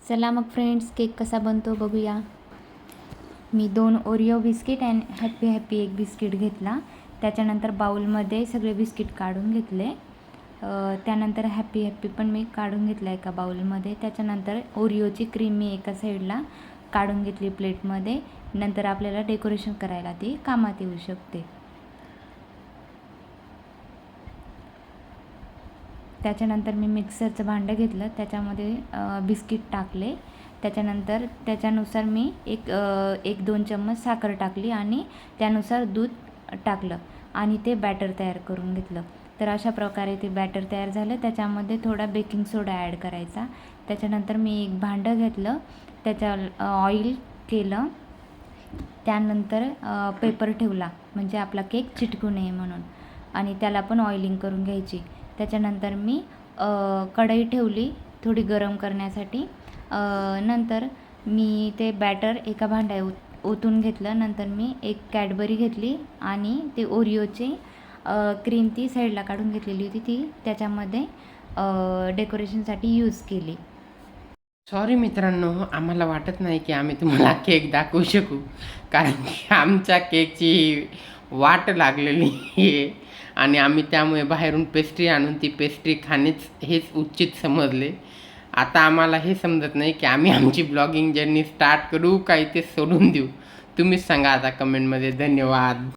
चला मग friends, cake कसा बनतो बघूया. मी 2 ओरिओ बिस्किट आणि हॅपी हॅपी एक बिस्किट घेतला. त्याच्यानंतर बाउलमध्ये सगळे बिस्किट काढून घेतले. त्यानंतर हॅपी हॅपी पण मी काढून घेतला एका बाउलमध्ये. त्याच्यानंतर ओरिओची क्रीम मी एका साईडला काढून घेतली प्लेटमध्ये. नंतर आपल्याला डेकोरेशन करायला ती कामात येऊ शकते. त्याच्यानंतर मी मिक्सरचं भांडं घेतलं, त्याच्यामध्ये बिस्किट टाकले. त्याच्यानंतर त्याच्यानुसार मी एक 2 चम्मच साखर टाकली आणि त्यानुसार दूध टाकलं आणि ते बॅटर तयार करून घेतलं. तर अशा प्रकारे ते बॅटर तयार झालं. त्याच्यामध्ये थोडा बेकिंग सोडा ॲड करायचा. त्याच्यानंतर मी एक भांडं घेतलं, त्याच्या ऑइल केलं. त्यानंतर पेपर ठेवला म्हणजे आपला केक चिटकू नये म्हणून, आणि त्याला पण ऑइलिंग करून घ्यायची. त्याच्यानंतर मी कढई ठेवली थोडी गरम करण्यासाठी. नंतर मी ते बॅटर एका भांड्यात ओतून घेतलं. नंतर मी एक कॅडबरी घेतली आणि ते ओरिओची क्रीम ती साईडला काढून घेतलेली होती, ती त्याच्यामध्ये डेकोरेशनसाठी यूज केली. सॉरी मित्रांनो, आम्हाला वाटत नाही की आम्ही तुम्हाला केक दाखवू शकू, कारण की आमच्या केकची वाट लागलेली आहे आणि आम्ही त्यामुळे बाहेरून पेस्ट्री आणून ती पेस्ट्री खाणेच हेच उचित समजले. आता आम्हाला हे समजत नाही की आम्ही आमची ब्लॉगिंग जर्नी स्टार्ट करू का इथे सोडून देऊ. तुम्हीच सांगा आता कमेंटमध्ये. धन्यवाद.